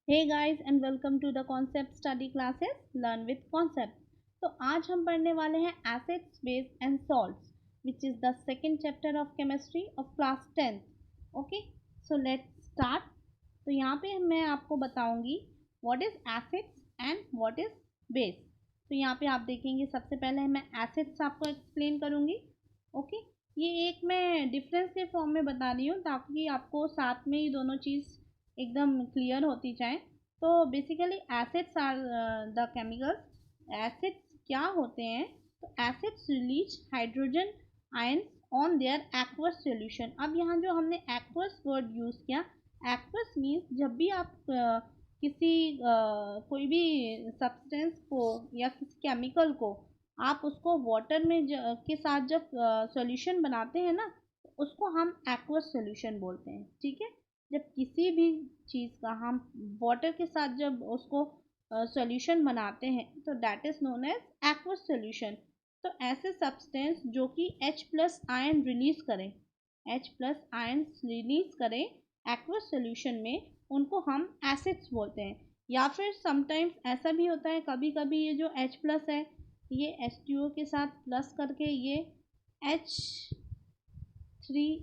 Hey guys and welcome to the concept study classes learn with concept. तो आज हम पढ़ने वाले हैं acids base and salts which is the second chapter of chemistry of class 10th। Okay, so let's start. तो यहाँ पे मैं आपको बताऊंगी what is acids and what is base. तो यहाँ पे आप देखेंगे सबसे पहले मैं एसिड्स आपको एक्सप्लेन करूँगी। ओके, ये एक मैं डिफरेंस के फॉर्म में बता रही हूँ ताकि आपको साथ में ही दोनों चीज़ एकदम क्लियर होती जाए। तो basically acids are the chemicals. Acids क्या होते हैं? तो acids release hydrogen ions on their aqueous solution. अब यहाँ जो हमने एक्वस वर्ड यूज़ किया, एक्वस मीन्स जब भी आप किसी कोई भी सब्सटेंस को या किसी केमिकल को आप उसको वाटर में के साथ जब सॉल्यूशन बनाते हैं ना, तो उसको हम एक्वस सॉल्यूशन बोलते हैं। ठीक है, जब किसी भी चीज़ का हम वाटर के साथ जब उसको सॉल्यूशन बनाते हैं तो that is known as aqueous solution. तो ऐसे सब्सटेंस जो कि H प्लस आयन रिलीज करें, H प्लस आयन रिलीज करें एक्वस सॉल्यूशन में, उनको हम एसिड्स बोलते हैं। या फिर समटाइम्स ऐसा भी होता है, कभी कभी ये जो H प्लस है ये H2O के साथ प्लस करके ये H3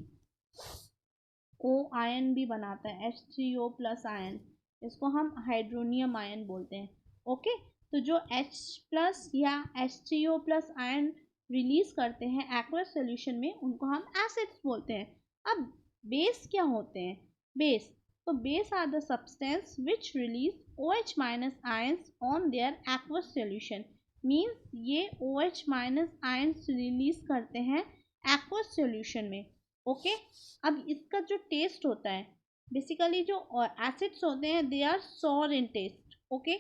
ओ आयन भी बनाता है, H3O प्लस आयन। इसको हम हाइड्रोनियम आयन बोलते हैं। ओके, तो जो H प्लस या H3O प्लस आयन रिलीज करते हैं एक्वस सॉल्यूशन में, उनको हम एसिड्स बोलते हैं। अब बेस क्या होते हैं? बेस, तो base are the substance which release OH minus ions on their aqueous solution. Means ये OH माइनस आयंस रिलीज करते हैं एक्वस सॉल्यूशन में। ओके, अब इसका जो टेस्ट होता है, बेसिकली जो एसिड्स होते हैं they are sour in taste. Okay,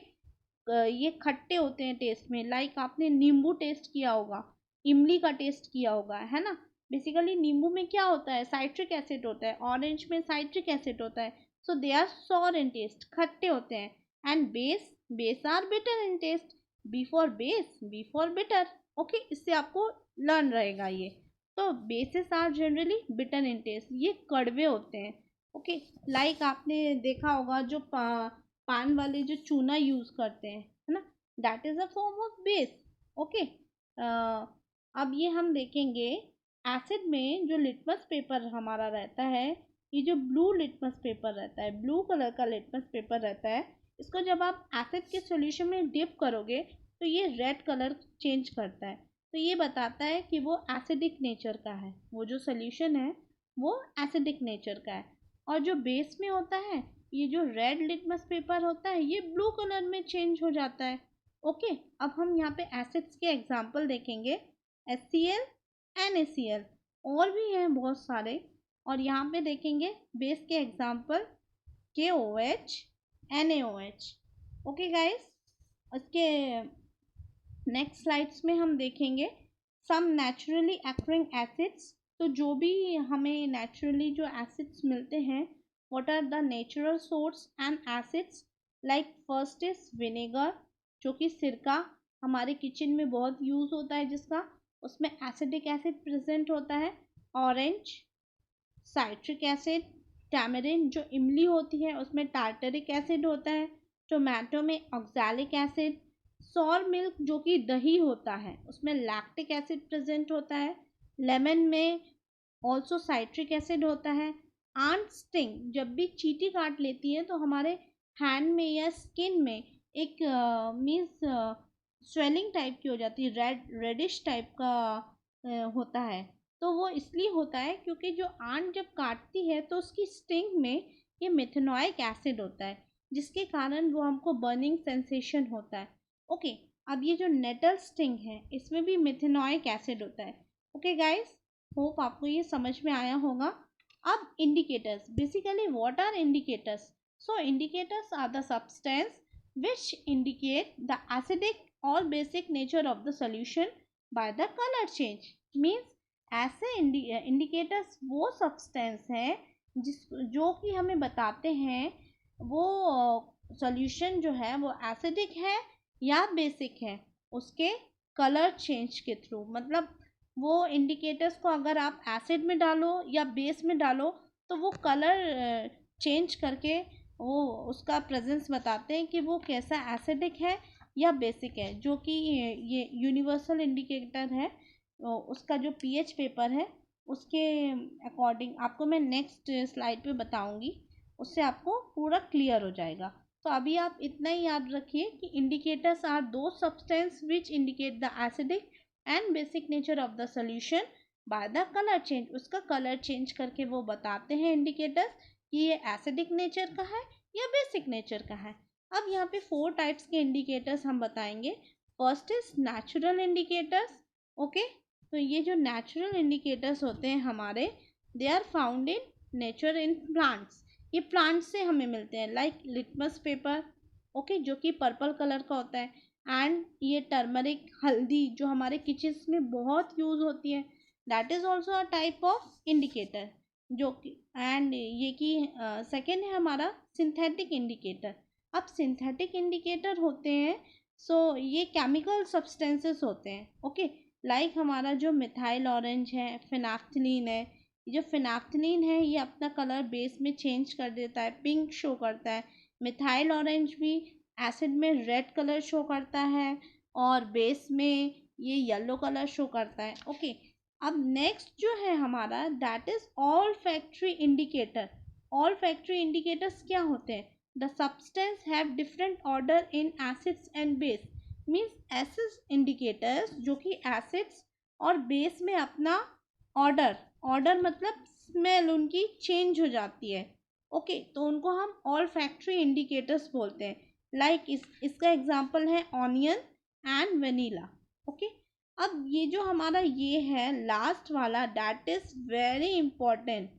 ये खट्टे होते हैं टेस्ट में। लाइक आपने नींबू टेस्ट किया होगा, इमली का टेस्ट किया होगा, है ना। बेसिकली नींबू में क्या होता है? साइट्रिक एसिड होता है। ऑरेंज में साइट्रिक एसिड होता है। So they are sour in taste, खट्टे होते हैं। And base, base are bitter in taste. B for base, B for bitter. Okay, इससे आपको लर्न रहेगा ये। तो bases are generally bitter in taste, ये कड़वे होते हैं। ओके, लाइक आपने देखा होगा जो पान वाले जो चूना यूज करते हैं, है ना, that is a form of base. Okay, अब ये हम देखेंगे एसिड में जो लिटमस पेपर हमारा रहता है, ये जो ब्लू लिटमस पेपर रहता है, ब्लू कलर का लिटमस पेपर रहता है, इसको जब आप एसिड के सॉल्यूशन में डिप करोगे तो ये रेड कलर चेंज करता है। तो ये बताता है कि वो एसिडिक नेचर का है, वो जो सोल्यूशन है वो एसिडिक नेचर का है। और जो बेस में होता है, ये जो रेड लिटमस पेपर होता है ये ब्लू कलर में चेंज हो जाता है। ओके, अब हम यहाँ पे एसिड्स के एग्जांपल देखेंगे। HCl, NaCl, और भी हैं बहुत सारे। और यहाँ पे देखेंगे बेस के example KOH, NaOH। Okay guys, उसके नेक्स्ट स्लाइड्स में हम देखेंगे सम नेचुरली एक्रिंग एसिड्स। तो जो भी हमें नेचुरली जो एसिड्स मिलते हैं, what are the natural source and acids. Like first is vinegar, जो कि सिरका हमारे किचन में बहुत यूज़ होता है जिसका, उसमें एसिडिक एसिड प्रेजेंट होता है। Orange, citric acid. टैमरिन, जो इमली होती है उसमें टार्टरिक एसिड होता है। टोमेटो में ऑक्सैलिक एसिड। सॉर मिल्क, जो कि दही होता है, उसमें लैक्टिक एसिड प्रेजेंट होता है। लेमन में ऑल्सो साइट्रिक एसिड होता है। आंट स्टिंग, जब भी चींटी काट लेती है तो हमारे हैंड में या स्किन में एक मीन्स स्वेलिंग टाइप की हो जाती है, रेडिश टाइप का होता है। तो वो इसलिए होता है क्योंकि जो आंट जब काटती है तो उसकी स्टिंग में ये मिथेनॉइक एसिड होता है, जिसके कारण वो हमको बर्निंग सेंसेशन होता है। ओके, अब ये जो नेटल स्टिंग है इसमें भी मिथेनॉइक एसिड होता है। ओके गाइस, होप आपको ये समझ में आया होगा। अब indicators, basically what are indicators? So indicators are the substance which indicate the acidic or basic nature of the solution by the color change। means ऐसे इंडिकेटर्स वो सब्सटेंस हैं जो कि हमें बताते हैं वो सॉल्यूशन जो है वो एसिडिक है या बेसिक है, उसके कलर चेंज के थ्रू। मतलब वो इंडिकेटर्स को अगर आप एसिड में डालो या बेस में डालो तो वो कलर चेंज करके वो उसका प्रेजेंस बताते हैं कि वो कैसा एसिडिक है या बेसिक है, जो कि ये यूनिवर्सल इंडिकेटर है। उसका जो पीएच पेपर है उसके अकॉर्डिंग आपको मैं नेक्स्ट स्लाइड पे बताऊंगी, उससे आपको पूरा क्लियर हो जाएगा। तो अभी आप इतना ही याद रखिए कि इंडिकेटर्स आर दो substance which indicate the acidic and basic nature of the solution by the colour change. उसका कलर चेंज करके वो बताते हैं इंडिकेटर्स कि ये एसिडिक नेचर का है या बेसिक नेचर का है। अब यहाँ पे 4 टाइप्स के इंडिकेटर्स हम बताएंगे। First is natural indicators. Okay, तो ये जो नेचुरल इंडिकेटर्स होते हैं हमारे, they are found in nature in plants. ये प्लांट्स से हमें मिलते हैं, लाइक लिटमस पेपर, ओके, जो कि पर्पल कलर का होता है, एंड ये टर्मरिक, हल्दी जो हमारे किचन में बहुत यूज होती है, that is also a type of indicator. जो कि एंड ये कि सेकेंड है हमारा सिंथेटिक इंडिकेटर। अब सिंथेटिक इंडिकेटर होते हैं, सो ये केमिकल सब्सटेंसेस होते हैं, ओके, लाइक हमारा जो मिथाइल ऑरेंज है, फिनाफ्थलीन है। जो फिनाफ्थलीन है ये अपना कलर बेस में चेंज कर देता है, पिंक शो करता है। मिथाइल ऑरेंज भी एसिड में रेड कलर शो करता है और बेस में ये येलो कलर शो करता है, ओके। अब नेक्स्ट जो है हमारा, that is all factory indicator. All factory indicators क्या होते हैं? The substance have different order in acids and base. Means acid indicators जो कि एसिड्स और बेस में अपना ऑर्डर, ऑर्डर मतलब स्मेल उनकी चेंज हो जाती है, ओके, तो उनको हम ऑल फैक्ट्री इंडिकेटर्स बोलते हैं। लाइक इसका एग्जांपल है ऑनियन एंड वेनिला, ओके। अब ये जो हमारा ये है लास्ट वाला, that is very important,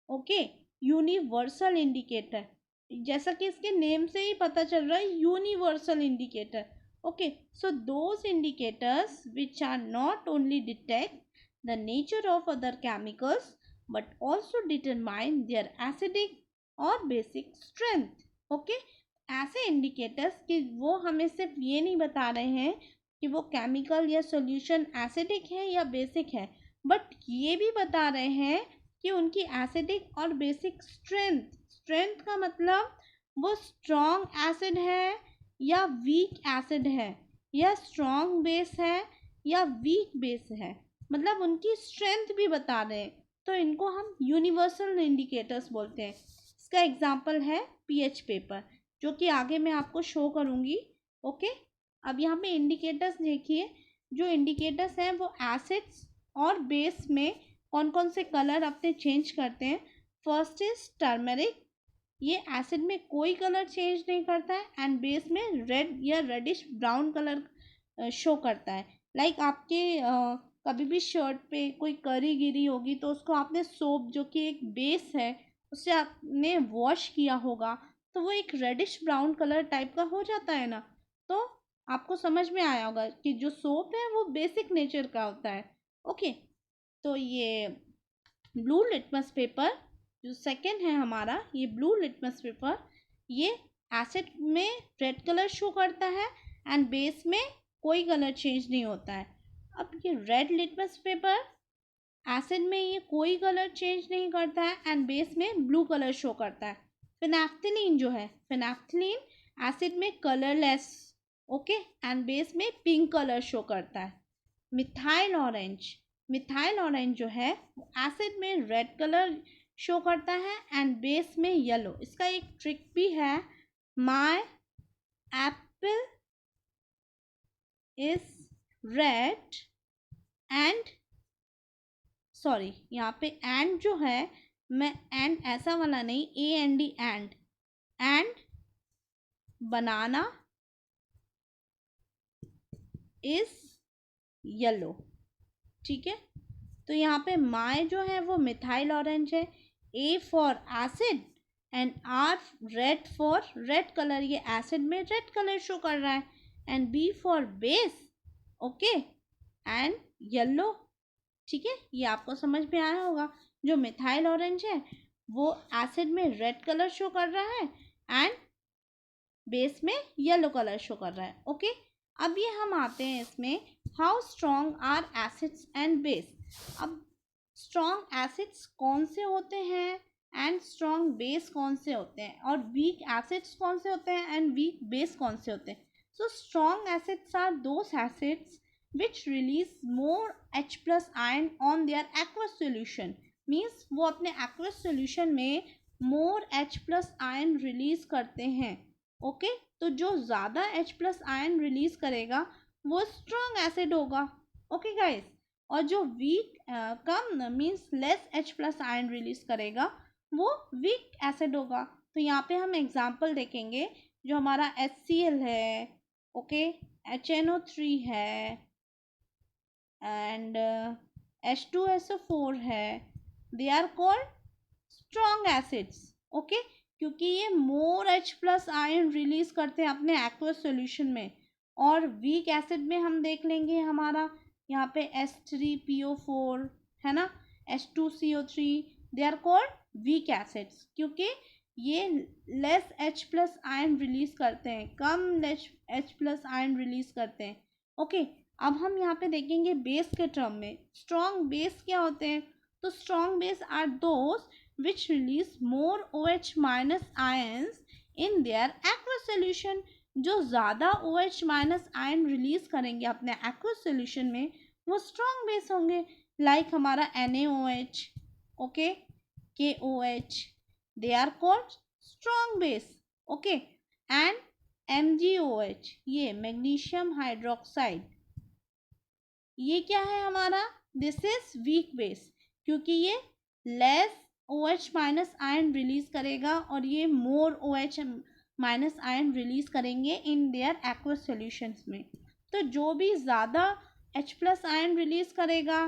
okay, universal indicator. जैसा कि इसके नेम से ही पता चल रहा है, universal indicator, okay. So those indicators which are not only detect the nature of other chemicals but also determine their acidic और basic strength, okay। ऐसे indicators कि वो हमें सिर्फ ये नहीं बता रहे हैं कि वो केमिकल या सॉल्यूशन एसिडिक है या बेसिक है, बट ये भी बता रहे हैं कि उनकी एसिडिक और बेसिक स्ट्रेंथ। स्ट्रेंथ का मतलब वो स्ट्रॉन्ग एसिड है या वीक एसिड है, या स्ट्रॉन्ग बेस है या वीक बेस है, मतलब उनकी स्ट्रेंथ भी बता रहे हैं। तो इनको हम यूनिवर्सल इंडिकेटर्स बोलते हैं। इसका एग्जांपल है पीएच पेपर, जो कि आगे मैं आपको शो करूंगी, ओके। अब यहाँ पे इंडिकेटर्स देखिए, जो इंडिकेटर्स हैं वो एसिड्स और बेस में कौन कौन से कलर अपने चेंज करते हैं। फर्स्ट इज टर्मरिक, ये एसिड में कोई कलर चेंज नहीं करता है एंड बेस में रेड या रेडिश ब्राउन कलर शो करता है। लाइक आपके कभी भी शर्ट पे कोई करी गिरी होगी तो उसको आपने सोप, जो कि एक बेस है, उससे आपने वॉश किया होगा, तो वो एक रेडिश ब्राउन कलर टाइप का हो जाता है ना। तो आपको समझ में आया होगा कि जो सोप है वो बेसिक नेचर का होता है, ओके। तो ये ब्लू लिटमस पेपर जो सेकंड है हमारा, ये ब्लू लिटमस पेपर, ये एसिड में रेड कलर शो करता है एंड बेस में कोई कलर चेंज नहीं होता है। अब ये रेड लिटमस पेपर, एसिड में ये कोई कलर चेंज नहीं करता है एंड बेस में ब्लू कलर शो करता है। फिनाफ्थलीन जो है, फिनाफ्थलीन एसिड में कलरलेस, ओके, एंड बेस में पिंक कलर शो करता है। मिथाइल ऑरेंज, मिथाइल ऑरेंज जो है वो एसिड में रेड कलर शो करता है एंड बेस में येलो। इसका एक ट्रिक भी है, my Apple is red and, sorry यहाँ पे एंड जो है, मैं एंड ऐसा वाला नहीं, AND and banana is yellow, ठीक है। तो यहाँ पे माय जो है वो मिथाइल ऑरेंज है, A for acid and R red for red colour, ये एसिड में रेड कलर शो कर रहा है, and B for base, okay, and yellow, ठीक है। ये आपको समझ में आया होगा। जो मिथाइल ऑरेंज है वो एसिड में रेड कलर शो कर रहा है एंड बेस में येलो कलर शो कर रहा है, ओके। अब ये हम आते हैं इसमें, how strong are acids and base. अब स्ट्रॉन्ग एसिड्स कौन से होते हैं एंड स्ट्रॉन्ग बेस कौन से होते हैं, और वीक एसिड्स कौन से होते हैं एंड वीक बेस कौन से होते हैं. So strong acids are those acids which release more H plus ion on their aqueous solution. Means वो अपने एक्वस सोल्यूशन में more H plus ion release करते हैं. ओके, तो जो ज़्यादा H प्लस आयन रिलीज करेगा वो स्ट्रॉन्ग एसिड होगा. ओके गाइस, और जो वीक कम means less H plus ion release करेगा वो वीक एसिड होगा. तो यहाँ पे हम एग्जाम्पल देखेंगे. जो हमारा HCl है, ओके, HNO3 है एंड H2SO4 है, they are called strong acids. Okay, क्योंकि ये more H plus ion release करते हैं अपने एक्वस सॉल्यूशन में. और वीक एसिड में हम देख लेंगे हमारा यहाँ पे H3PO4 है ना, H2CO3, they are called weak acids क्योंकि ये less H plus ion release करते हैं, कम H प्लस आयन रिलीज करते हैं. ओके, अब हम यहाँ पे देखेंगे बेस के टर्म में. स्ट्रॉन्ग बेस क्या होते हैं? तो strong base are those which release more OH minus ions in their aqueous solution. जो ज़्यादा OH minus ion रिलीज करेंगे अपने aqueous solution में वो strong base होंगे. लाइक हमारा NaOH, okay, KOH, they are called strong base. Okay, and MgOH, ये magnesium hydroxide, ये क्या है हमारा? दिस इज वीक बेस क्योंकि ये less OH minus ion release करेगा और ये मोर OH माइनस आयन रिलीज करेंगे इन देयर एक्वस सॉल्यूशंस में. तो जो भी ज़्यादा H प्लस आयन रिलीज करेगा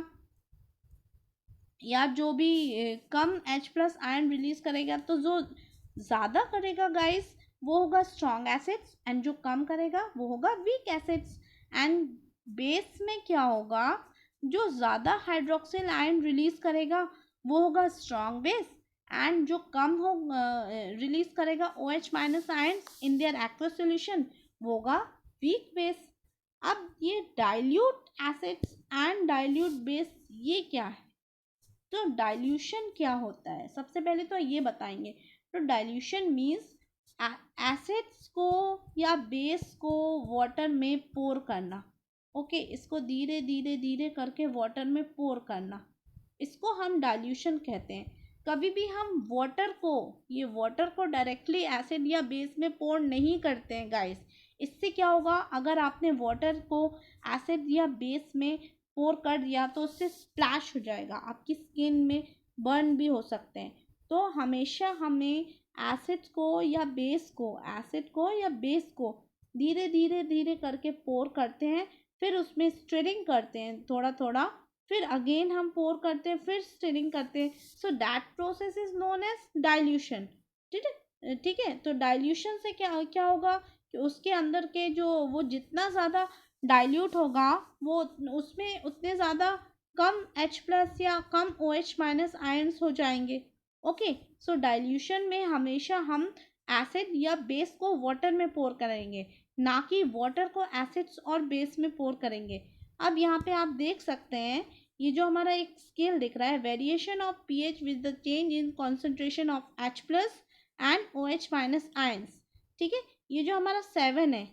या जो भी कम H प्लस आयन रिलीज करेगा, तो जो ज़्यादा करेगा गाइस वो होगा स्ट्रॉन्ग एसिड्स एंड जो कम करेगा वो होगा वीक एसिड्स. एंड बेस में क्या होगा? जो ज़्यादा हाइड्रोक्सिल आयन रिलीज करेगा वो होगा स्ट्रॉन्ग बेस एंड जो कम हो रिलीज करेगा OH minus ion in their aqueous solution वो होगा वीक बेस. अब ये dilute acids and dilute base ये क्या है? तो डाइल्यूशन क्या होता है सबसे पहले तो ये बताएंगे. तो डाइल्यूशन मीन्स एसिड्स को या बेस को वाटर में पोर करना. ओके, इसको धीरे धीरे धीरे करके वाटर में पोर करना, इसको हम डाइल्यूशन कहते हैं. कभी भी हम वाटर को डायरेक्टली एसिड या बेस में पोर नहीं करते हैं गाइस. इससे क्या होगा? अगर आपने वाटर को एसिड या बेस में पोर कर दिया तो उससे स्प्लैश हो जाएगा, आपकी स्किन में बर्न भी हो सकते हैं. तो हमेशा हमें एसिड को या बेस को धीरे धीरे धीरे करके पोर करते हैं, फिर उसमें स्टिरिंग करते हैं थोड़ा थोड़ा, फिर अगेन हम पोर करते हैं, फिर स्टिरिंग करते हैं. So that process is known as dilution. ठीक है. तो डाइल्यूशन से क्या क्या होगा कि उसके अंदर के जो वो जितना ज़्यादा डाइल्यूट होगा वो उसमें उतने ज़्यादा कम H प्लस या कम OH माइनस आयन्स हो जाएंगे. ओके, सो डाइल्यूशन में हमेशा हम एसिड या बेस को वाटर में पोर करेंगे, ना कि वाटर को एसिड्स और बेस में पोर करेंगे. अब यहाँ पे आप देख सकते हैं ये जो हमारा एक स्केल दिख रहा है, variation of pH with the change in concentration of H plus and OH minus ions. ठीक है, ये जो हमारा 7 है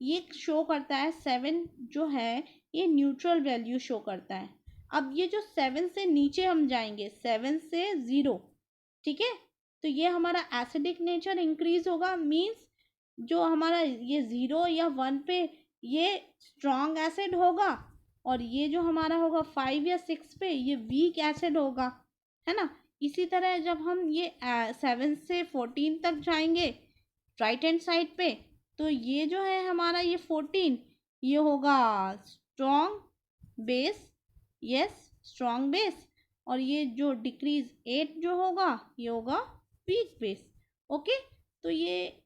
ये शो करता है. 7 जो है ये न्यूट्रल वैल्यू शो करता है. अब ये जो 7 से नीचे हम जाएंगे, 7 से 0, ठीक है, तो ये हमारा एसिडिक नेचर इंक्रीज होगा. मीन्स जो हमारा ये 0 या 1 पे ये स्ट्रॉन्ग एसिड होगा और ये जो हमारा होगा 5 या 6 पे ये वीक एसिड होगा, है ना. इसी तरह जब हम ये 7 से 14 तक जाएंगे राइट हैंड साइड पे, तो ये जो है हमारा ये 14 ये होगा strong base, yes strong base. और ये जो डिक्रीज 8 जो होगा ये होगा वीक बेस. ओके, तो ये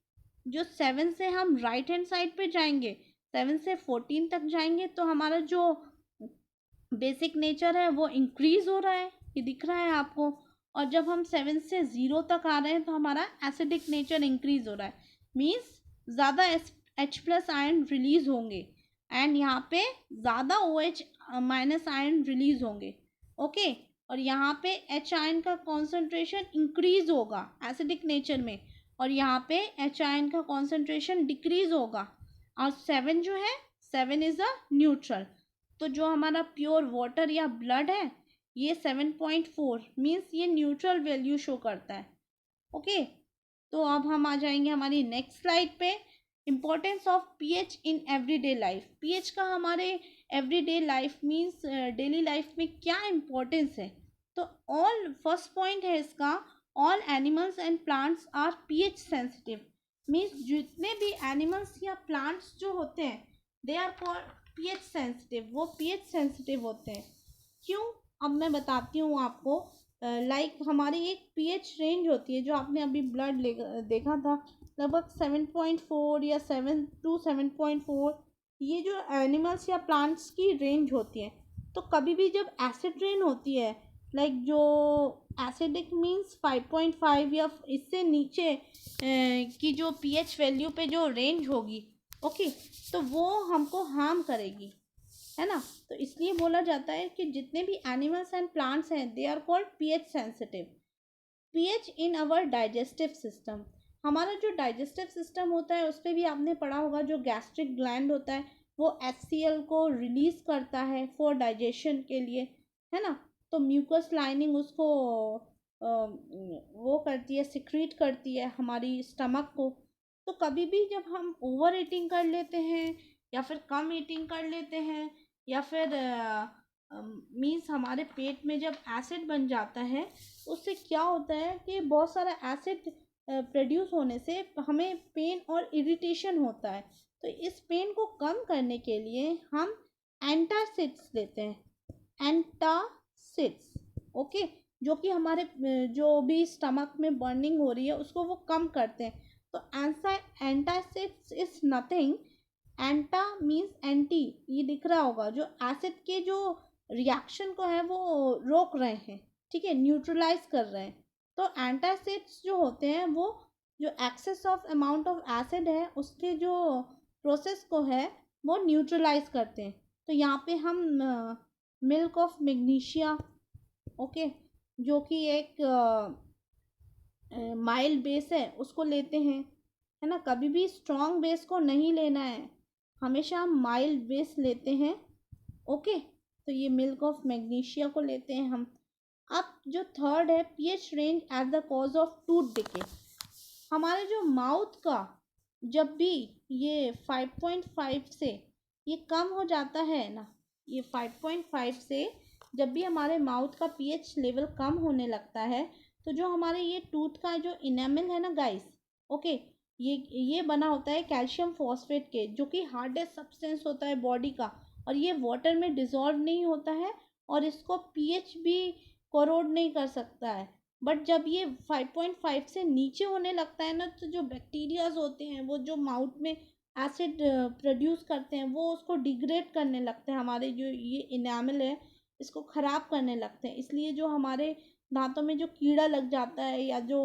जो 7 से हम राइट हैंड साइड पे जाएंगे, 7 से 14 तक जाएंगे, तो हमारा जो बेसिक नेचर है वो इंक्रीज हो रहा है, ये दिख रहा है आपको. और जब हम 7 से 0 तक आ रहे हैं तो हमारा एसिडिक नेचर इंक्रीज हो रहा है. मीन्स ज़्यादा H प्लस आयन रिलीज होंगे एंड यहाँ पे ज़्यादा OH माइनस आयन रिलीज होंगे. ओके, और यहाँ पे एच आयन का कॉन्सेंट्रेशन इंक्रीज होगा एसिडिक नेचर में, और यहाँ पे एच आयन का कॉन्सेंट्रेशन डिक्रीज होगा। और 7 जो है, 7 इज अ न्यूट्रल। तो जो हमारा प्योर वाटर या ब्लड है ये 7.4 मीन्स ये न्यूट्रल वैल्यू शो करता है। ओके, तो अब हम आ जाएंगे हमारी नेक्स्ट स्लाइड पे। Importance of pH in everyday life. PH का हमारे everyday life means daily life में क्या इम्पोर्टेंस है? तो ऑल, फर्स्ट पॉइंट है इसका, all animals and plants are pH sensitive. Means जितने भी एनिमल्स या प्लांट्स जो होते हैं they are called pH sensitive, वो पीएच सेंसिटिव होते हैं। क्यों? अब मैं बताती हूँ आपको। लाइक हमारी एक पीएच रेंज होती है, जो आपने अभी ब्लड देखा था, लगभग 7.4 या 7 to 7.4, ये जो एनिमल्स या प्लांट्स की रेंज होती है। तो कभी भी जब एसिड रेन होती है, लाइक जो एसिडिक मीन्स 5.5 या इससे नीचे की जो पीएच वैल्यू पे जो रेंज होगी, ओके, तो वो हमको हार्म करेगी, है ना। तो इसलिए बोला जाता है कि जितने भी एनिमल्स एंड प्लांट्स हैं they are called pH sensitive. PH in our digestive system. हमारा जो डाइजेस्टिव सिस्टम होता है उस पर भी आपने पढ़ा होगा, जो गैस्ट्रिक ग्लैंड होता है वो HCl को रिलीज करता है फॉर डाइजेशन के लिए, है ना। तो म्यूकस लाइनिंग उसको वो करती है, सिक्रीट करती है हमारी स्टमक को। तो कभी भी जब हम ओवर ईटिंग कर लेते हैं या फिर कम ईटिंग कर लेते हैं, या फिर मीन्स हमारे पेट में जब एसिड बन जाता है, उससे क्या होता है कि बहुत सारा एसिड प्रोड्यूस होने से हमें पेन और इरिटेशन होता है। तो इस पेन को कम करने के लिए हम एंटासिड्स लेते हैं, एंटासिड्स, ओके, जो कि हमारे जो भी स्टमक में बर्निंग हो रही है उसको वो कम करते हैं। तो antacids is nothing, anta means anti, ये दिख रहा होगा, जो एसिड के जो रिएक्शन को है वो रोक रहे हैं, ठीक है, न्यूट्रलाइज कर रहे हैं। तो एंटासिड्स जो होते हैं वो जो excess of amount of acid है उसके जो प्रोसेस को है वो न्यूट्रलाइज करते हैं। तो यहाँ पे हम मिल्क ऑफ मैग्नीशिया, ओके, जो कि एक माइल्ड बेस है, उसको लेते हैं, है ना। कभी भी स्ट्रॉन्ग बेस को नहीं लेना है, हमेशा हम माइल्ड बेस लेते हैं, ओके। तो ये मिल्क ऑफ मैग्नीशिया को लेते हैं हम। अब जो थर्ड है, pH range at the cause of tooth decay. हमारे जो माउथ का जब भी ये 5.5 से ये कम हो जाता है ना, ये 5.5 से जब भी हमारे माउथ का पीएच लेवल कम होने लगता है, तो जो हमारे ये टूथ का जो इनेमल है ना गाइस, ओके, ये बना होता है कैल्शियम फॉस्फेट के, जो कि हार्डेस्ट सब्सटेंस होता है बॉडी का, और ये वाटर में डिज़ोल्व नहीं होता है और इसको पीएच भी कोरोड नहीं कर सकता है। बट जब ये 5.5 से नीचे होने लगता है ना, तो जो बैक्टीरियाज होते हैं वो जो माउथ में एसिड प्रोड्यूस करते हैं वो उसको डिग्रेड करने लगते हैं, हमारे जो ये इनामल है इसको ख़राब करने लगते हैं। इसलिए जो हमारे दांतों में जो कीड़ा लग जाता है या जो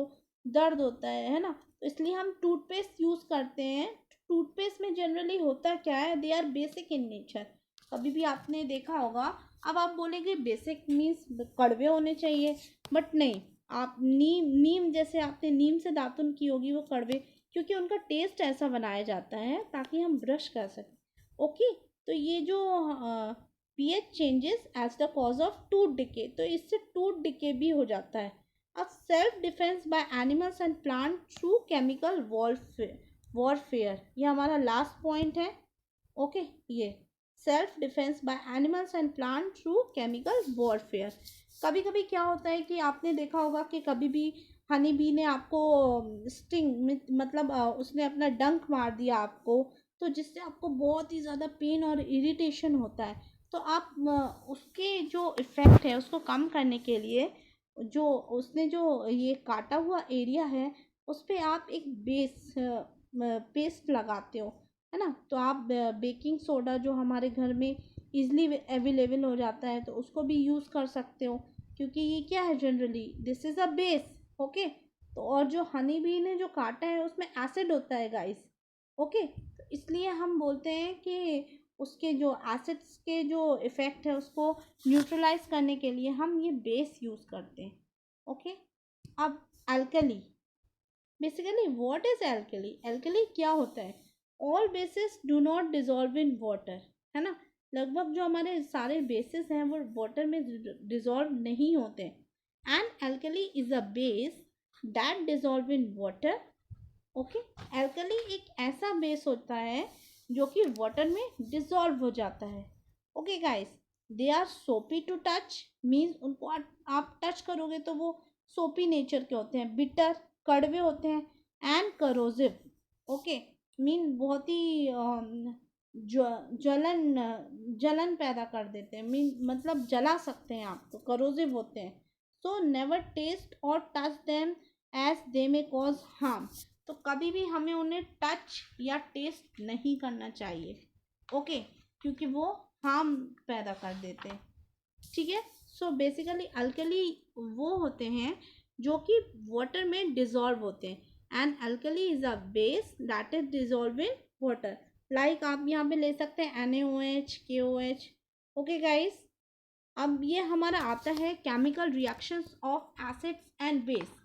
दर्द होता है ना, तो इसलिए हम टूथपेस्ट यूज़ करते हैं। टूथपेस्ट में जनरली होता क्या है, they are basic in nature. कभी भी आपने देखा होगा, अब आप बोलेंगे बेसिक मीन्स कड़वे होने चाहिए, बट नहीं, आप नीम जैसे आपने नीम से दातुन की होगी वो कड़वे, क्योंकि उनका टेस्ट ऐसा बनाया जाता है ताकि हम ब्रश कर सकें, ओके। तो ये जो pH changes as the cause of tooth decay, तो इससे टूथ डिके भी हो जाता है। अब self defence by animals and plant through chemical warfare, ये हमारा लास्ट पॉइंट है, ओके। ये self defence by animals and plant through chemical warfare. कभी कभी क्या होता है कि आपने देखा होगा कि कभी भी हनी बी ने आपको स्टिंग मतलब उसने अपना डंक मार दिया आपको, तो जिससे आपको बहुत ही ज़्यादा पेन और इरिटेशन होता है। तो आप उसके जो इफ़ेक्ट है उसको कम करने के लिए, जो उसने जो ये काटा हुआ एरिया है उस पर आप एक पेस्ट लगाते हो, है ना। तो आप बेकिंग सोडा जो हमारे घर में इजली अवेलेबल हो जाता है तो उसको भी यूज़ कर सकते हो, क्योंकि ये क्या है, generally this is a base, okay. तो और जो हनी बी ने जो काटा है उसमें एसिड होता है गाइस, ओके। तो इसलिए हम बोलते हैं कि उसके जो एसिड्स के जो इफ़ेक्ट है उसको न्यूट्रलाइज करने के लिए हम ये बेस यूज़ करते हैं। ओके, अब alkali, basically what is alkali? Alkali क्या होता है? All basis do not dissolve in water, है ना। लगभग जो हमारे सारे बेसिस हैं वो वाटर में डिजॉल्व नहीं होते। And alkali is a base that dissolve in water. Okay, alkali एक ऐसा बेस होता है जो कि वाटर में डिजॉल्व हो जाता है। ओके गाइस, दे आर सोपी टू टच, मीन्स उनको आप टच करोगे तो वो सोपी नेचर के होते हैं, बिटर, कड़वे होते हैं, एंड करोजिव। ओके, मीन बहुत ही जलन जलन पैदा कर देते हैं, मीन मतलब जला सकते हैं आपको, करोजिव होते हैं। So never taste or touch them as they may cause harm. तो कभी भी हमें उन्हें टच या टेस्ट नहीं करना चाहिए। ओके, क्योंकि वो हार्म पैदा कर देते हैं। ठीक है, सो बेसिकली अल्कली वो होते हैं जो कि वाटर में डिजॉल्व होते हैं। And alkali is a base that is dissolve in water. Like आप यहाँ पे ले सकते हैं NaOH, KOH। ओके गाइस, अब ये हमारा आता है chemical reactions of acids and base.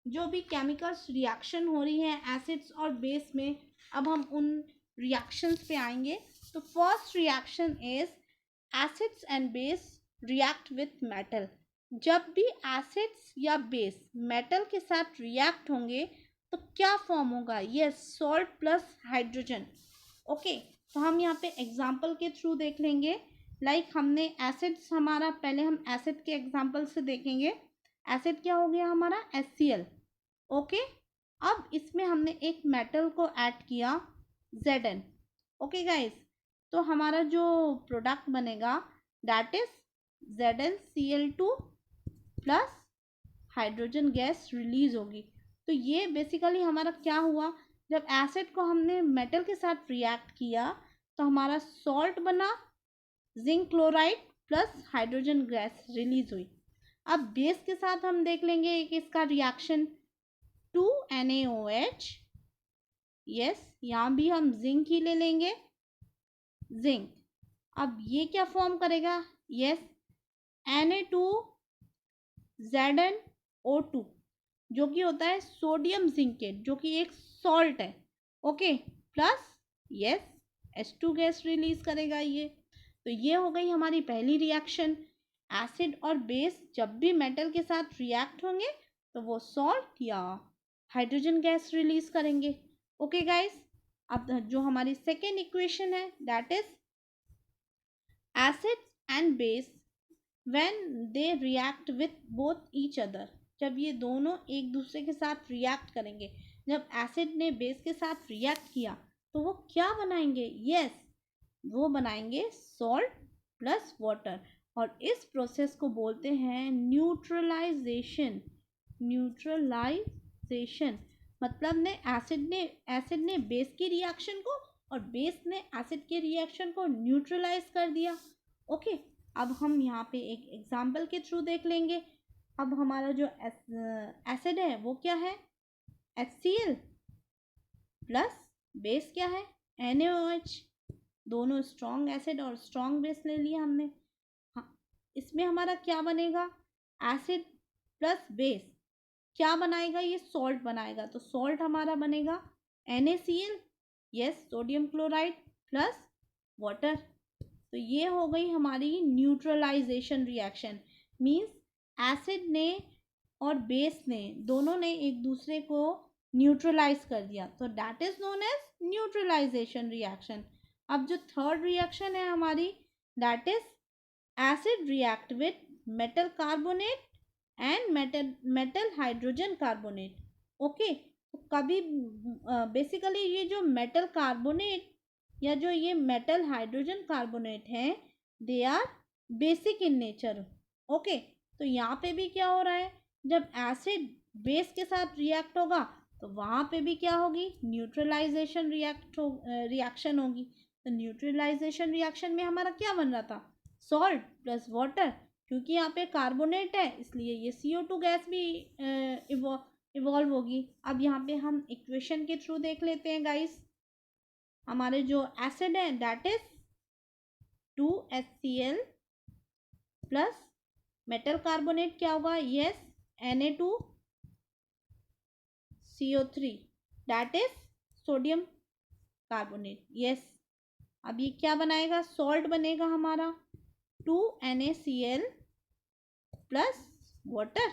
जो भी केमिकल्स रिएक्शन हो रही है एसिड्स और बेस में, अब हम उन रिएक्शंस पे आएंगे। तो first reaction is acids and base react with metal. जब भी एसिड्स या बेस मेटल के साथ रिएक्ट होंगे तो क्या फॉर्म होगा? ये सॉल्ट प्लस हाइड्रोजन। ओके, तो हम यहाँ पे एग्जाम्पल के थ्रू देख लेंगे। लाइक हमने एसिड्स, हमारा पहले हम एसिड के एग्जाम्पल से देखेंगे। एसिड क्या हो गया हमारा? HCl। ओके, अब इसमें हमने एक मेटल को ऐड किया Zn। ओके गाइस, तो हमारा जो प्रोडक्ट बनेगा that is ZnCl2 plus hydrogen gas release होगी। तो ये बेसिकली हमारा क्या हुआ? जब एसिड को हमने मेटल के साथ रिएक्ट किया तो हमारा सॉल्ट बना, zinc chloride plus hydrogen gas release हुई। अब बेस के साथ हम देख लेंगे एक इसका रिएक्शन 2NaOH। यस, यहाँ भी हम जिंक ही ले लेंगे, जिंक। अब ये क्या फॉर्म करेगा? यस, Na2ZnO2, जो कि होता है सोडियम जिंकेट, जो कि एक सॉल्ट है। Okay, plus yes H2 gas release करेगा ये। तो ये हो गई हमारी पहली रिएक्शन। एसिड और बेस जब भी मेटल के साथ रिएक्ट होंगे तो वो सॉल्ट या हाइड्रोजन गैस रिलीज करेंगे। ओके गाइस, अब जो हमारी सेकेंड इक्वेशन है that is acids and base when they react with both each other. जब ये दोनों एक दूसरे के साथ रिएक्ट करेंगे, जब एसिड ने बेस के साथ रिएक्ट किया तो वो क्या बनाएंगे? यस, वो बनाएंगे सॉल्ट प्लस वाटर। और इस प्रोसेस को बोलते हैं न्यूट्रलाइजेशन। न्यूट्रलाइजेशन मतलब एसिड ने बेस की रिएक्शन को और बेस ने एसिड के रिएक्शन को न्यूट्रलाइज कर दिया। ओके, अब हम यहाँ पे एक एग्जाम्पल के थ्रू देख लेंगे। अब हमारा जो एसिड है वो क्या है? HCl प्लस बेस क्या है? NaOH। दोनों स्ट्रॉन्ग एसिड और स्ट्रॉन्ग बेस ले लिया हमने। हाँ, इसमें हमारा क्या बनेगा? एसिड प्लस बेस क्या बनाएगा? ये सॉल्ट बनाएगा। तो सॉल्ट हमारा बनेगा NaCl, yes, sodium chloride plus water. तो ये हो गई हमारी न्यूट्रलाइजेशन रिएक्शन। मीन्स एसिड ने और बेस ने दोनों ने एक दूसरे को न्यूट्रलाइज कर दिया, तो that is known as neutralization reaction. अब जो थर्ड रिएक्शन है हमारी that is acid react with metal carbonate and metal hydrogen carbonate. Okay, तो कभी बेसिकली ये जो मेटल कार्बोनेट या जो ये मेटल हाइड्रोजन कार्बोनेट है they are basic in nature. Okay, तो यहाँ पे भी क्या हो रहा है? जब एसिड बेस के साथ रिएक्ट होगा तो वहाँ पे भी क्या होगी? न्यूट्रलाइजेशन रिएक्शन होगी। तो न्यूट्रलाइजेशन रिएक्शन में हमारा क्या बन रहा था? Salt plus water. क्योंकि यहाँ पे कार्बोनेट है इसलिए ये CO2 गैस भी इवॉल्व होगी। अब यहाँ पे हम इक्वेशन के थ्रू देख लेते हैं गाइस। हमारे जो एसिड है that is 2HCl plus metal carbonate क्या होगा, yes, Na2CO3 that is sodium carbonate, yes. अब ये क्या बनाएगा, सॉल्ट बनेगा हमारा, 2NaCl plus water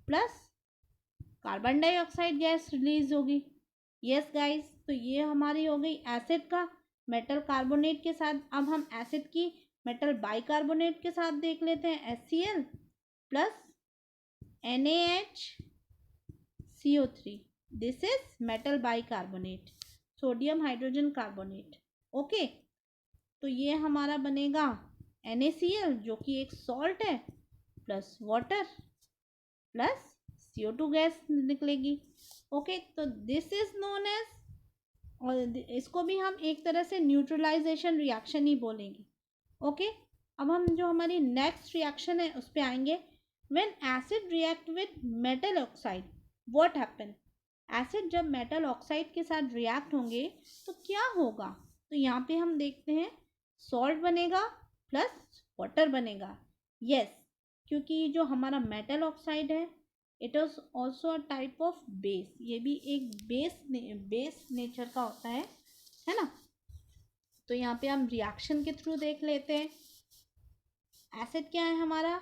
plus carbon dioxide gas release होगी, यस गाइस। तो ये हमारी हो गई एसिड का मेटल कार्बोनेट के साथ। अब हम एसिड की मेटल बाइकार्बोनेट के साथ देख लेते हैं, HCl plus NaHCO3, this is metal bicarbonate, sodium hydrogen carbonate, okay. तो ये हमारा बनेगा NaCl जो कि एक सॉल्ट है plus water plus CO2 gas निकलेगी, ओके। तो दिस इज नोन एज, और इसको भी हम एक तरह से न्यूट्रलाइजेशन रिएक्शन ही बोलेंगे, ओके। अब हम जो हमारी नेक्स्ट रिएक्शन है उस पर आएंगे। When acid react with metal oxide what happen, acid जब मेटल ऑक्साइड के साथ रिएक्ट होंगे तो क्या होगा, तो यहाँ पे हम देखते हैं सॉल्ट बनेगा प्लस वाटर बनेगा, यस, क्योंकि जो हमारा मेटल ऑक्साइड है it is also a type of base, ये भी एक बेस नेचर का होता है ना। तो यहाँ पे हम रिएक्शन के थ्रू देख लेते हैं। एसिड क्या है हमारा,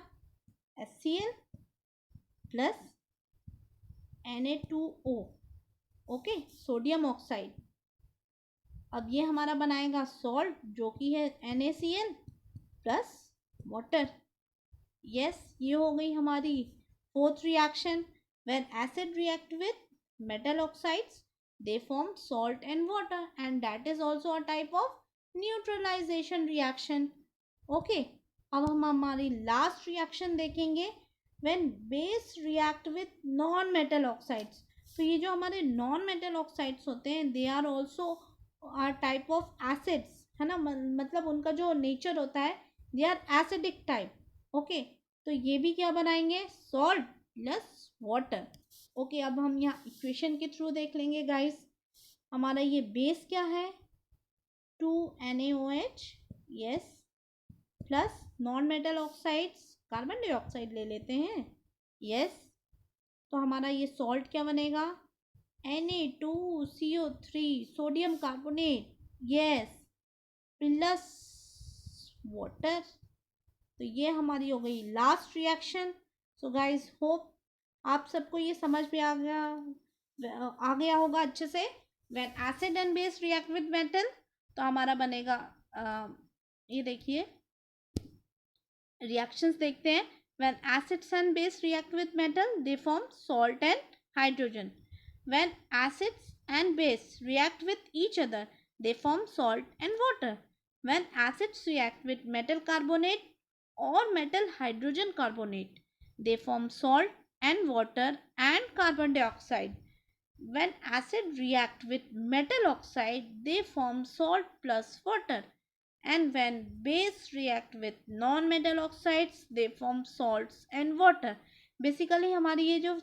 HCl plus Na2O, okay, sodium oxide. अब ये हमारा बनाएगा सॉल्ट जो कि है NaCl प्लस वाटर, यस। ये हो गई हमारी fourth reaction. When acid react with metal oxides, they form salt and water, and that is also a type of neutralization reaction. Okay. अब हम हमारी लास्ट रिएक्शन देखेंगे, when base react with non-metal oxides. तो ये जो हमारे non-metal oxides होते हैं they are also a type of acids, है ना, मतलब उनका जो नेचर होता है they are acidic type, okay. तो ये भी क्या बनाएंगे, सॉल्ट प्लस वाटर, ओके। अब हम यहाँ इक्वेशन के थ्रू देख लेंगे गाइस। हमारा ये बेस क्या है, 2NaOH, yes, plus non metal oxides, carbon dioxide ले लेते हैं, यस। तो हमारा ये सॉल्ट क्या बनेगा, Na2CO3 sodium carbonate, yes, plus water. तो ये हमारी हो गई last reaction. So guys hope आप सबको ये समझ में आ गया होगा अच्छे से। When acid and base react with metal तो हमारा बनेगा ये देखिए रिएक्शंस देखते हैं। When acids and base react with metal they form salt and hydrogen. When acids and base react with each other they form salt and water. When acids react with metal carbonate or metal hydrogen carbonate, they form salt and water and carbon dioxide. When acid react with metal oxide, they form salt plus water. And when base react with non-metal oxides, they form salts and water. Basically हमारी ये जो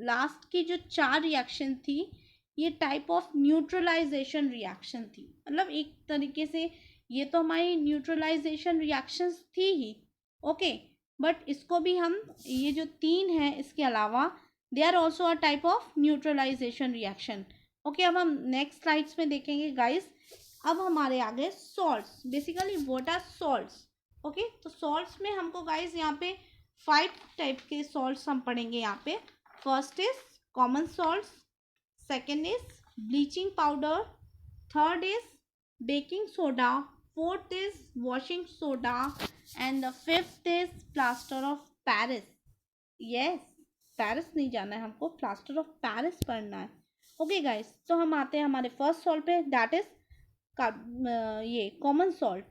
last की जो 4 reaction थी ये type of neutralization reaction थी, मतलब एक तरीके से ये तो हमारी न्यूट्रलाइजेशन रिएक्शंस थी ही, ओके। बट इसको भी हम ये जो 3 है इसके अलावा they are also a type of neutralization reaction, okay. अब हम नेक्स्ट स्लाइड्स में देखेंगे गाइस। अब हमारे आगे salts, basically what are salts, okay. तो सॉल्ट्स में हमको गाइस यहाँ पे 5 टाइप के सॉल्ट्स हम पढ़ेंगे यहाँ पे। First is common salts, second is bleaching powder, third is baking soda, fourth is washing soda, and the fifth is plaster of Paris. Yes, Paris नहीं जाना है हमको, प्लास्टर ऑफ पेरिस पढ़ना है, ओके गाइस। तो हम आते हैं हमारे फर्स्ट सॉल्ट पे, दैट इज ये common salt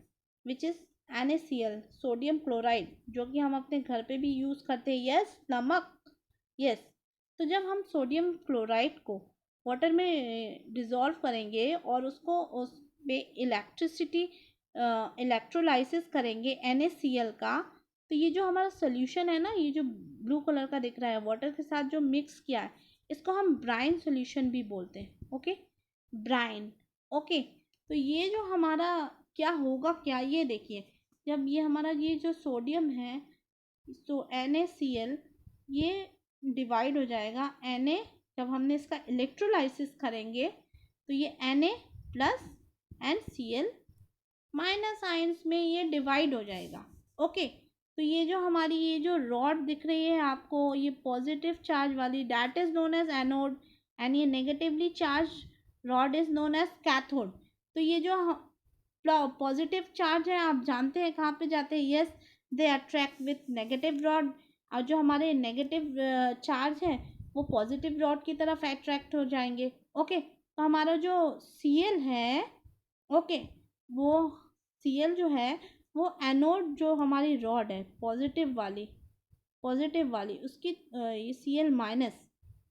which is NaCl, sodium chloride, जो कि हम अपने घर पे भी यूज़ करते हैं, यस, नमक, यस। तो जब हम सोडियम क्लोराइड को वाटर में डिज़ोल्व करेंगे और उसको उस पे इलेक्ट्रिसिटी इलेक्ट्रोलाइसिस करेंगे NaCl का, तो ये जो हमारा सोल्यूशन है ना, ये जो ब्लू कलर का दिख रहा है वाटर के साथ जो मिक्स किया है, इसको हम ब्राइन सोल्यूशन भी बोलते हैं, ओके, ब्राइन, ओके। तो ये जो हमारा क्या होगा क्या, ये देखिए, जब ये हमारा ये जो सोडियम है तो NaCl ये डिवाइड हो जाएगा Na, जब हमने इसका इलेक्ट्रोलाइसिस करेंगे तो ये Na plus NCl minus ions में ये डिवाइड हो जाएगा। ओके, तो ये जो हमारी ये जो रॉड दिख रही है आपको, ये पॉजिटिव चार्ज वाली, that is known as anode, and ये negatively charge rod is known as cathode. तो ये जो पॉजिटिव चार्ज है आप जानते हैं कहाँ पे जाते हैं, yes they attract with negative rod, और जो हमारे नेगेटिव चार्ज है वो पॉजिटिव रॉड की तरफ अट्रैक्ट हो जाएंगे। ओके, तो हमारा जो Cl है, ओके, वो Cl जो है वो एनोड जो हमारी रॉड है पॉजिटिव वाली उसकी ये Cl माइनस,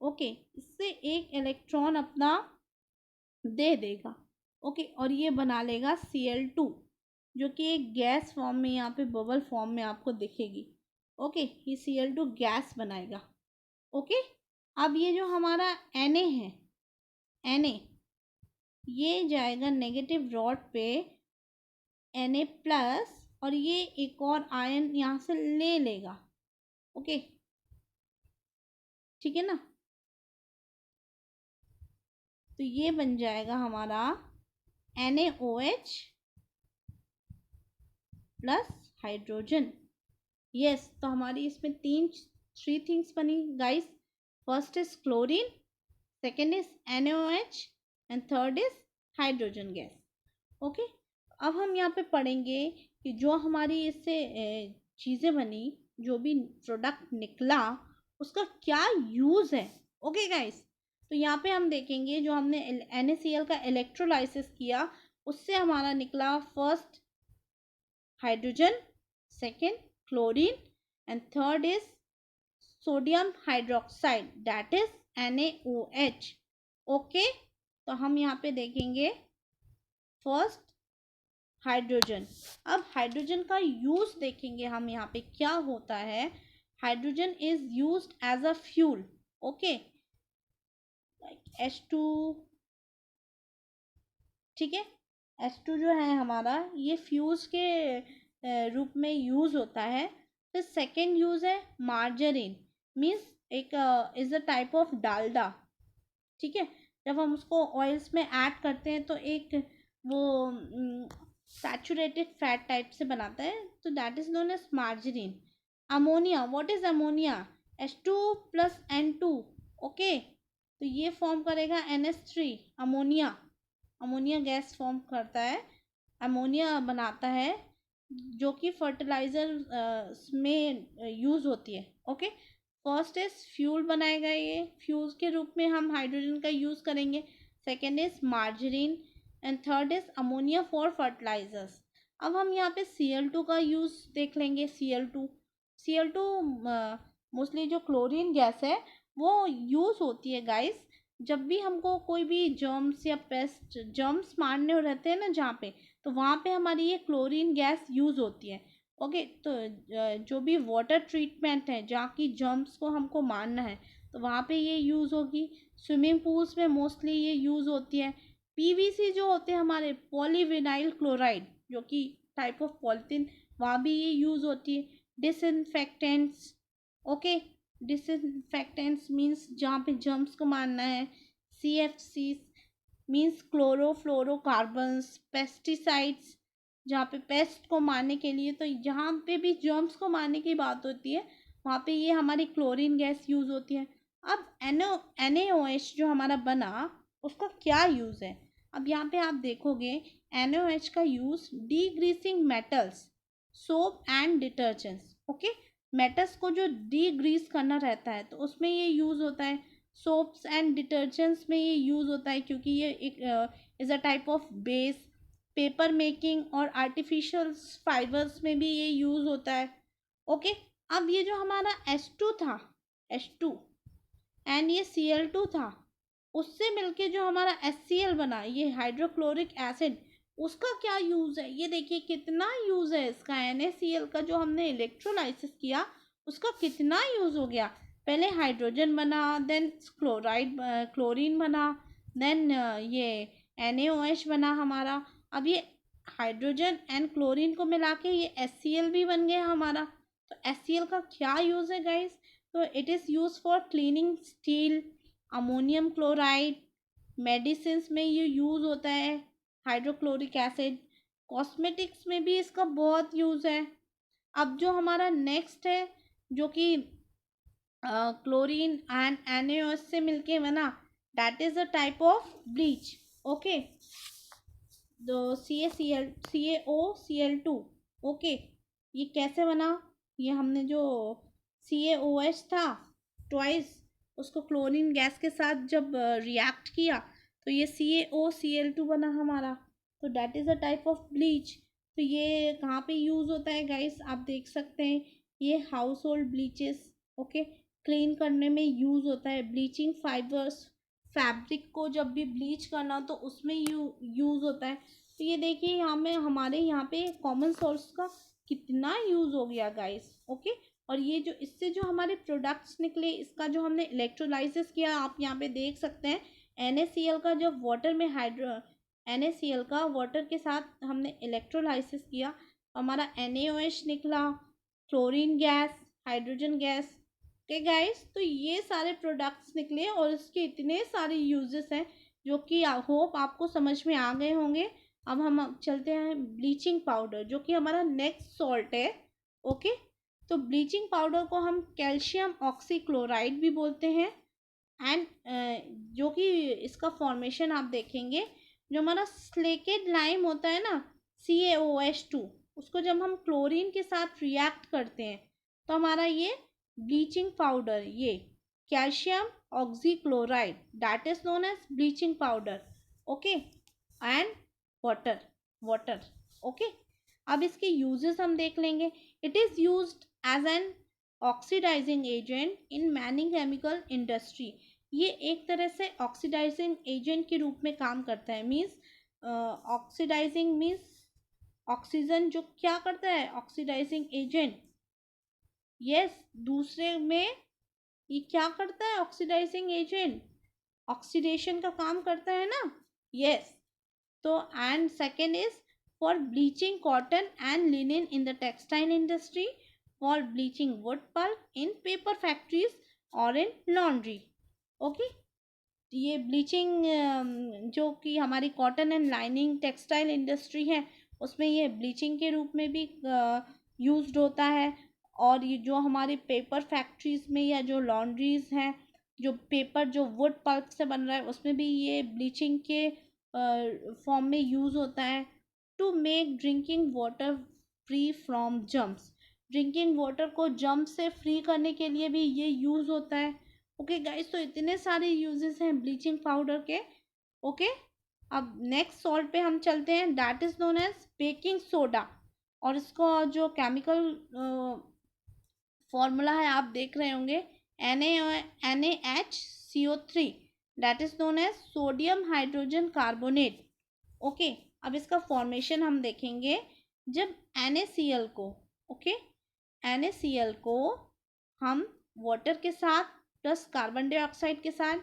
ओके, इससे एक इलेक्ट्रॉन अपना दे देगा। ओके, और ये बना लेगा Cl2 जो कि एक गैस फॉर्म में यहाँ पे बबल फॉर्म में आपको दिखेगी। ओके, ये Cl2 गैस बनाएगा। ओके, अब ये जो हमारा Na है, Na ये जाएगा नेगेटिव रॉड पे Na प्लस, और ये एक और आयन यहाँ से ले लेगा। ओके, ठीक है ना, तो ये बन जाएगा हमारा NaOH प्लस हाइड्रोजन। यस, तो हमारी इसमें थ्री थिंग्स बनी guys. First is chlorine, second is NaOH and third is hydrogen gas. Okay, अब हम यहाँ पे पढ़ेंगे कि जो हमारी इससे चीज़ें बनी, जो भी प्रोडक्ट निकला उसका क्या यूज़ है। ओके गाइस, तो यहाँ पे हम देखेंगे जो हमने NaCl का इलेक्ट्रोलाइसिस किया उससे हमारा निकला first hydrogen, second chlorine and third is sodium hydroxide that is NaOH। Okay, तो हम यहाँ पे देखेंगे फर्स्ट हाइड्रोजन। अब हाइड्रोजन का यूज देखेंगे हम यहाँ पे क्या होता है। Hydrogen is used as a fuel. Okay, like H2, ठीक है, H2 जो है हमारा ये फ्यूज के रूप में यूज होता है। फिर सेकेंड यूज है मार्जरीन, मीन्स एक is a type of Dalda. ठीक है, जब हम उसको ऑयल्स में ऐड करते हैं तो एक वो सैचुरेटेड फैट टाइप से बनाता है, तो that is known as margarine. Ammonia, what is ammonia, H2 plus N2। Okay, तो ये फॉर्म करेगा NH3, ammonia, ammonia gas form करता है, अमोनिया बनाता है जो कि फर्टिलाइजर में यूज होती है। ओके, फर्स्ट इज फ्यूल बनाएगा, ये फ्यूल के रूप में हम हाइड्रोजन का यूज करेंगे। Second is margarine and third is ammonia for fertilizers. अब हम यहाँ पे Cl2 का यूज देख लेंगे। Cl2 मोस्टली जो क्लोरीन गैस है वो यूज होती है गाइस जब भी हमको कोई भी जर्म्स या पेस्ट, जर्म्स मारने रहते हैं ना जहाँ पे, तो वहाँ पे हमारी ये क्लोरीन गैस यूज़ होती है। ओके, तो जो भी वाटर ट्रीटमेंट है जहाँ की जर्म्स को हमको मारना है तो वहाँ पे ये यूज़ होगी। स्विमिंग पूल्स में मोस्टली ये यूज़ होती है। PVC जो होते हैं हमारे, पॉलीविनाइल क्लोराइड, जो कि टाइप ऑफ पॉलिथीन, वहाँ भी ये यूज़ होती है। डिसइंफेक्टेंट्स, ओके, डिसइंफेक्टेंट्स मीन्स जहाँ पे जर्म्स को मारना है। CFC means chlorofluorocarbons. पेस्टिसाइड्स, जहाँ पे पेस्ट को मारने के लिए, तो जहाँ पे भी जर्म्स को मारने की बात होती है वहाँ पे ये हमारी क्लोरीन गैस यूज़ होती है। अब NaOH जो हमारा बना उसका क्या यूज़ है। अब यहाँ पे आप देखोगे NaOH का use degreasing metals, soap and detergents. Okay, metals को जो डीग्रीस करना रहता है तो उसमें ये यूज़ होता है। सोप्स एंड डिटर्जेंट्स में ये यूज़ होता है क्योंकि ये एक is a type of base. Paper making और आर्टिफिशियल फाइबर्स में भी ये यूज़ होता है। ओके, अब ये जो हमारा H2 था, H2 एंड ये Cl2 था, उससे मिलके जो हमारा HCl बना, ये हाइड्रोक्लोरिक एसिड, उसका क्या यूज़ है। ये देखिए कितना यूज़ है इसका। NaCl का जो हमने इलेक्ट्रोलाइसिस किया उसका कितना यूज़ हो गया। पहले हाइड्रोजन बना, देन क्लोरीन बना, देन ये NaOH बना हमारा। अब ये हाइड्रोजन एंड क्लोरीन को मिला के ये HCl भी बन गया हमारा। तो HCl का क्या यूज़ है गाइस? तो it is use for cleaning steel, ammonium chloride, medicine में ये यूज़ होता है, हाइड्रोक्लोरिक एसिड, कॉस्मेटिक्स में भी इसका बहुत यूज़ है। अब जो हमारा नेक्स्ट है जो कि क्लोरीन एंड NaOH से मिलके बना, that is a type of bleach. Okay, तो CaCO Cl2। ओके, ये कैसे बना? ये हमने जो CaOH था ट्वाइस, उसको क्लोरीन गैस के साथ जब रिएक्ट किया तो ये CaOCl2 बना हमारा। तो that is a type of bleach. तो ये कहाँ पे यूज़ होता है गाइस? आप देख सकते हैं, ये house hold bleaches, okay, clean करने में यूज़ होता है। ब्लीचिंग फाइबर्स, फैब्रिक को जब भी ब्लीच करना तो उसमें यूज़ होता है। तो ये देखिए यहाँ में हमारे यहाँ पे कॉमन सोर्स का कितना यूज़ हो गया गाइस। ओके, और ये जो इससे जो हमारे प्रोडक्ट्स निकले, इसका जो हमने इलेक्ट्रोलाइसिस किया, आप यहाँ पे देख सकते हैं NaCl का जब वाटर में NaCl का वाटर के साथ हमने इलेक्ट्रोलाइसिस किया, हमारा NaOH निकला, chlorine gas, hydrogen gas. Okay guys, तो ये सारे प्रोडक्ट्स निकले और इसके इतने सारे यूजेस हैं जो कि होप आपको समझ में आ गए होंगे। अब हम चलते हैं ब्लीचिंग पाउडर, जो कि हमारा नेक्स्ट सॉल्ट है। ओके, तो ब्लीचिंग पाउडर को हम कैल्शियम ऑक्सीक्लोराइड भी बोलते हैं। एंड जो कि इसका फॉर्मेशन आप देखेंगे, जो हमारा स्लेकेड लाइम होता है ना, CaOH2, उसको जब हम क्लोरीन के साथ रिएक्ट करते हैं तो हमारा ये ब्लीचिंग पाउडर, ये calcium oxychloride, that is known as bleaching powder. Okay, and water, water. Okay, अब इसके यूजेस हम देख लेंगे। It is used as an oxidizing agent in many chemical industry. ये एक तरह से ऑक्सीडाइजिंग एजेंट के रूप में काम करता है। मीन्स ऑक्सीडाइजिंग मीन्स ऑक्सीजन जो क्या करता है, ऑक्सीडाइजिंग एजेंट, यस, दूसरे में ये क्या करता है, ऑक्सीडाइजिंग एजेंट, ऑक्सीडेशन का काम करता है ना, यस। तो and second is for bleaching cotton and linen in the textile industry, for bleaching wood pulp in paper factories और इन लॉन्ड्री। ओके, ये ब्लीचिंग जो कि हमारी cotton and lining textile industry है, उसमें ये ब्लीचिंग के रूप में भी यूज्ड होता है। और ये जो हमारी पेपर फैक्ट्रीज में या जो लॉन्ड्रीज हैं, जो पेपर जो वुड पल्प से बन रहा है, उसमें भी ये ब्लीचिंग के फॉर्म में यूज़ होता है। To make drinking water free from germs, drinking water को जम्प से फ्री करने के लिए भी ये यूज़ होता है। ओके गाइस, तो इतने सारे यूजेस हैं ब्लीचिंग पाउडर के। ओके, अब नेक्स्ट सॉल्ट पे हम चलते हैं, that is known as baking soda. और इसको जो केमिकल फॉर्मूला है आप देख रहे होंगे, NaHCO3, that is known as sodium hydrogen carbonate. Okay, अब इसका फॉर्मेशन हम देखेंगे। जब NaCl को, ओके, NaCl को हम वाटर के साथ प्लस कार्बन डाइऑक्साइड के साथ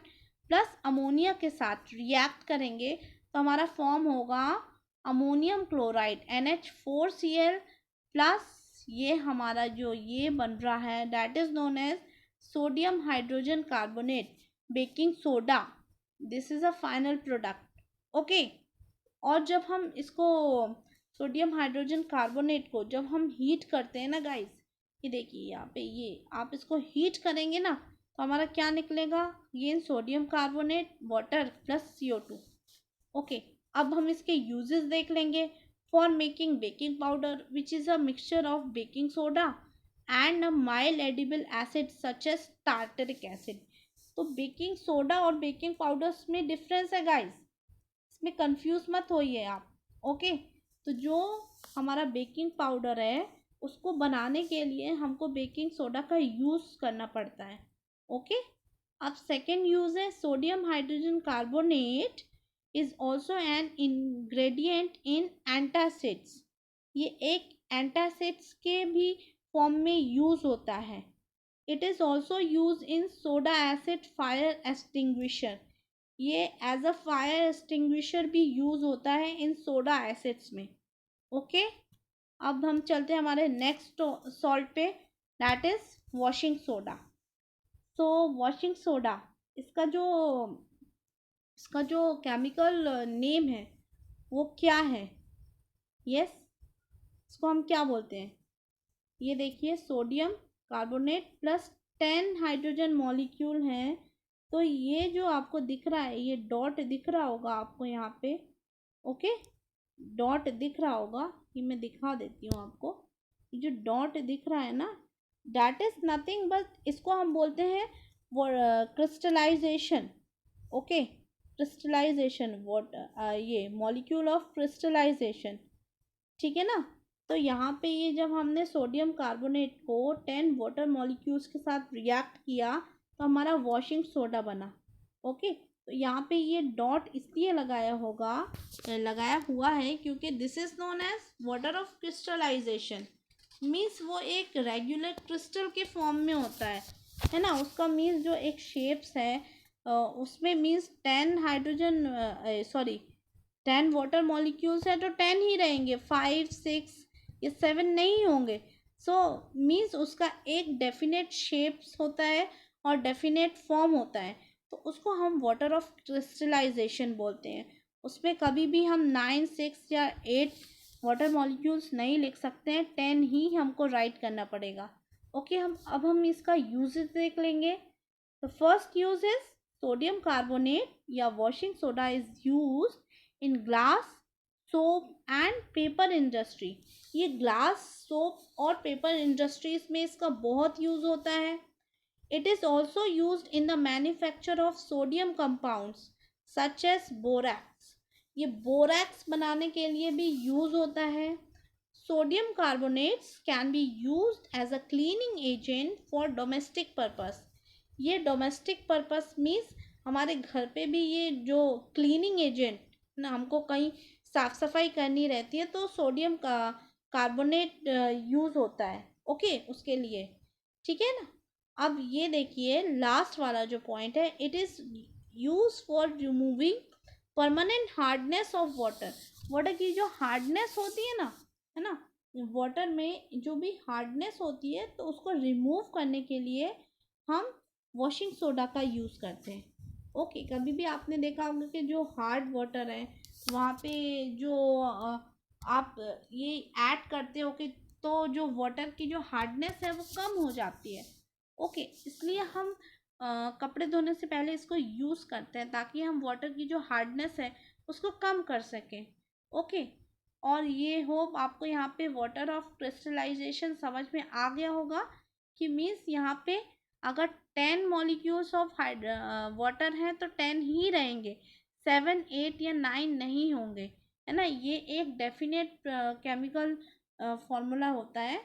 प्लस अमोनिया के साथ रिएक्ट करेंगे तो हमारा फॉर्म होगा अमोनियम क्लोराइड NH4Cl प्लस ये हमारा जो ये बन रहा है, that is known as sodium hydrogen carbonate, baking soda. This is a final product. Okay, और जब हम इसको सोडियम हाइड्रोजन कार्बोनेट को जब हम हीट करते हैं ना गाइस, ये देखिए यहाँ पे, ये आप इसको हीट करेंगे ना तो हमारा क्या निकलेगा, ये sodium carbonate water plus CO2। Okay, अब हम इसके यूजेस देख लेंगे। For making baking powder which is a mixture of baking soda and a mild edible acid such as tartaric acid. तो बेकिंग सोडा और बेकिंग पाउडर्स में difference है guys, इसमें कंफ्यूज मत होइए आप। ओके, तो जो हमारा बेकिंग पाउडर है उसको बनाने के लिए हमको बेकिंग सोडा का यूज़ करना पड़ता है। ओके, अब सेकेंड यूज़ है sodium hydrogen carbonate is also an ingredient in antacids. ये एक एंटासिड्स के भी फॉर्म में यूज़ होता है। It is also use in soda acid fire extinguisher. ये एज अ फायर एक्सटिंग्विशर भी यूज़ होता है इन सोडा एसिड्स में। ओके, अब हम चलते हैं हमारे नेक्स्ट सॉल्ट पे, that is washing soda. So washing soda, इसका जो इसका जो केमिकल नेम है वो क्या है? यस, इसको हम क्या बोलते हैं? ये देखिए, sodium carbonate plus 10 hydrogen molecule हैं। तो ये जो आपको दिख रहा है, ये डॉट दिख रहा होगा आपको यहाँ पे, ओके, डॉट दिख रहा होगा, ये मैं दिखा देती हूँ आपको। ये जो डॉट दिख रहा है ना, दैट इज नथिंग बट, इसको हम बोलते हैं वो क्रिस्टलाइजेशन। ओके, क्रिस्टलाइजेशन, वॉट ये मॉलिक्यूल ऑफ क्रिस्टलाइजेशन, ठीक है ना। तो यहाँ पे ये जब हमने सोडियम कार्बोनेट को 10 वाटर मॉलिक्यूल्स के साथ रिएक्ट किया तो हमारा वॉशिंग सोडा बना। ओके, तो यहाँ पे ये डॉट इसलिए लगाया हुआ है क्योंकि this is known as water of crystallization. Means वो एक रेगुलर क्रिस्टल के फॉर्म में होता है ना। उसका मीन्स जो एक शेप्स है उसमें means 10 hydrogen, sorry 10 water molecules है तो 10 ही रहेंगे, 5 6 या 7 नहीं होंगे। सो मीन्स उसका एक डेफिनेट शेप्स होता है और डेफिनेट फॉर्म होता है, तो उसको हम वाटर ऑफ क्रिस्टलाइजेशन बोलते हैं। उसमें कभी भी हम 9 6 या 8 वाटर मॉलिक्यूल्स नहीं लिख सकते हैं, 10 ही हमको राइट करना पड़ेगा। ओके, हम इसका यूजेस देख लेंगे। The first use is sodium carbonate या washing soda is use in glass, soap and paper industry. ये ग्लास, सोप और पेपर इंडस्ट्रीज में इसका बहुत यूज होता है। It is also use in the manufacture of sodium compounds such as borax. ये borax बनाने के लिए भी यूज होता है। Sodium carbonates can be used as a cleaning agent for domestic purpose. ये डोमेस्टिक पर्पस मीन्स हमारे घर पे भी ये जो क्लीनिंग एजेंट ना, हमको कहीं साफ सफाई करनी रहती है तो सोडियम का कार्बोनेट यूज़ होता है, ओके, उसके लिए, ठीक है ना। अब ये देखिए लास्ट वाला जो पॉइंट है, it is use for removing permanent hardness of water. Water की जो हार्डनेस होती है ना, वाटर में जो भी हार्डनेस होती है तो उसको रिमूव करने के लिए हम वॉशिंग सोडा का यूज़ करते हैं। ओके, कभी भी आपने देखा होगा कि जो हार्ड वाटर है वहाँ पे जो आप ये ऐड करते हो कि तो जो वाटर की जो हार्डनेस है वो कम हो जाती है। ओके, इसलिए हम कपड़े धोने से पहले इसको यूज़ करते हैं ताकि हम वाटर की जो हार्डनेस है उसको कम कर सकें। ओके, और ये होप आपको यहाँ पे वाटर ऑफ क्रिस्टलाइजेशन समझ में आ गया होगा कि मीन्स यहाँ पे अगर 10 मॉलिक्यूल्स ऑफ वाटर हैं तो 10 ही रहेंगे, 7 8 या 9 नहीं होंगे, है ना। ये एक डेफिनेट केमिकल फॉर्मूला होता है।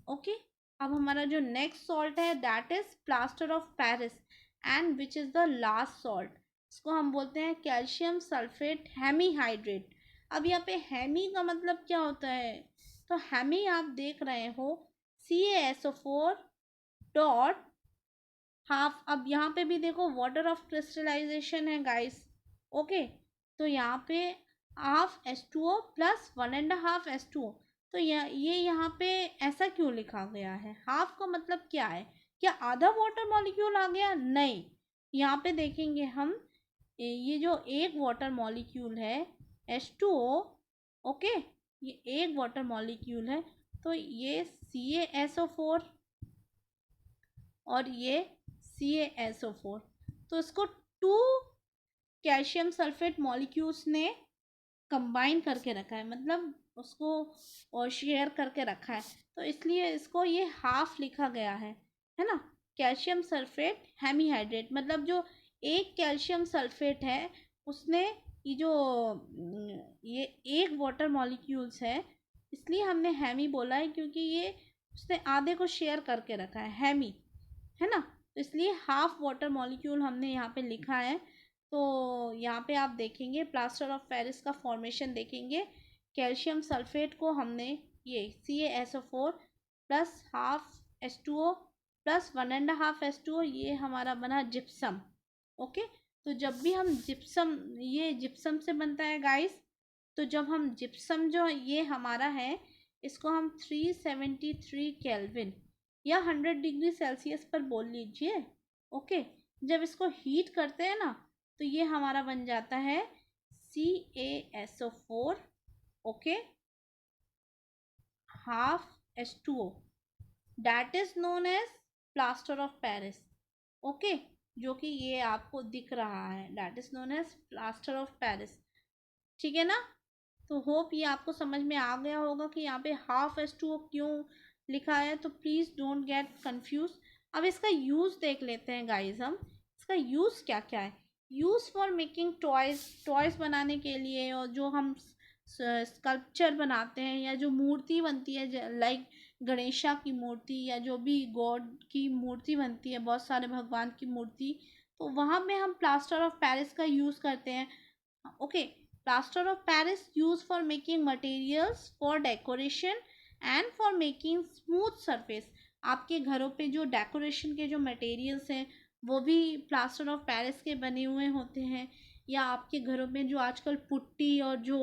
ओके, अब हमारा जो नेक्स्ट सॉल्ट है that is plaster of Paris and which is the last salt. इसको हम बोलते हैं कैल्शियम सल्फेट हेमीहाइड्रेट। अब यहाँ पे हेमी का मतलब क्या होता है? तो हेमी आप देख रहे हो CaSO4 डॉट हाफ। अब यहाँ पे भी देखो वाटर ऑफ क्रिस्टलाइजेशन है गाइस, ओके, तो यहाँ पे हाफ H2O प्लस 1.5 H2O। तो ये यहाँ पे ऐसा क्यों लिखा गया है? हाफ का मतलब क्या है? क्या आधा वाटर मॉलिक्यूल आ गया? नहीं, यहाँ पे देखेंगे हम, ये जो एक वाटर मॉलिक्यूल है H2O, ओके, ये एक वाटर मॉलिक्यूल है, तो ये CaSO4 और ये CaSO4, तो इसको 2 कैल्शियम सल्फेट मॉलिक्यूल्स ने कंबाइन करके रखा है, मतलब उसको और शेयर करके रखा है, तो इसलिए इसको ये हाफ लिखा गया है ना। कैल्शियम सल्फेट हेमीहाइड्रेट मतलब जो एक कैल्शियम सल्फेट है उसने ये जो ये एक वाटर मॉलिक्यूल्स है, इसलिए हमने हेमी बोला है क्योंकि ये उसने आधे को शेयर करके रखा है, हेमी, है ना। तो इसलिए हाफ वाटर मॉलिक्यूल हमने यहाँ पे लिखा है। तो यहाँ पे आप देखेंगे प्लास्टर ऑफ पेरिस का फॉर्मेशन देखेंगे, कैल्शियम सल्फेट को हमने ये CaSO4 plus half H2O plus 1.5 H2O, ये हमारा बना जिप्सम। ओके, तो जब भी हम जिप्सम, ये जिप्सम से बनता है गाइस, तो जब हम जिप्सम जो ये हमारा है, इसको हम 373 केल्विन या 100 डिग्री सेल्सियस पर बोल लीजिए। ओके, जब इसको हीट करते हैं ना, तो ये हमारा बन जाता है CaSO4, okay, half H2O, that is known as plaster of Paris. Okay, जो कि ये आपको दिख रहा है, that is known as plaster of Paris. ठीक है ना? तो होप ये आपको समझ में आ गया होगा कि यहाँ पे हाफ H2O क्यों लिखा है। तो प्लीज़ डोंट गेट कंफ्यूज। अब इसका यूज़ देख लेते हैं गाइज हम, इसका यूज़ क्या क्या है। Use for making toys, toys बनाने के लिए, और जो हम स्कल्पचर बनाते हैं या जो मूर्ति बनती है, लाइक गणेशा की मूर्ति या जो भी गॉड की मूर्ति बनती है, बहुत सारे भगवान की मूर्ति, तो वहाँ में हम प्लास्टर ऑफ पेरिस का यूज़ करते हैं। Okay, plaster of Paris used for making materials for decoration and for making smooth surface। आपके घरों पे जो डेकोरेशन के जो मटेरियल्स हैं वो भी प्लास्टर ऑफ पेरिस के बने हुए होते हैं, या आपके घरों में जो आजकल पुट्टी और जो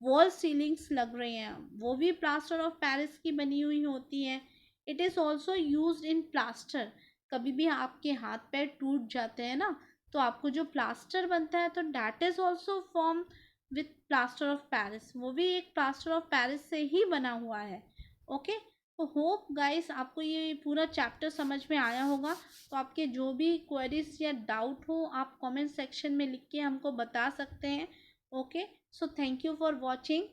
वॉल सीलिंग्स लग रही हैं वो भी प्लास्टर ऑफ पेरिस की बनी हुई होती है। It is also use in plaster. कभी भी आपके हाथ पैर टूट जाते हैं ना, तो आपको जो प्लास्टर बनता है तो that is also form with plaster of Paris, वो भी एक प्लास्टर ऑफ पेरिस से ही बना हुआ है। ओके, तो होप गाइस आपको ये पूरा चैप्टर समझ में आया होगा। तो आपके जो भी क्वेरीज या डाउट हो आप कमेंट सेक्शन में लिख के हमको बता सकते हैं। Okay, so thank you for watching.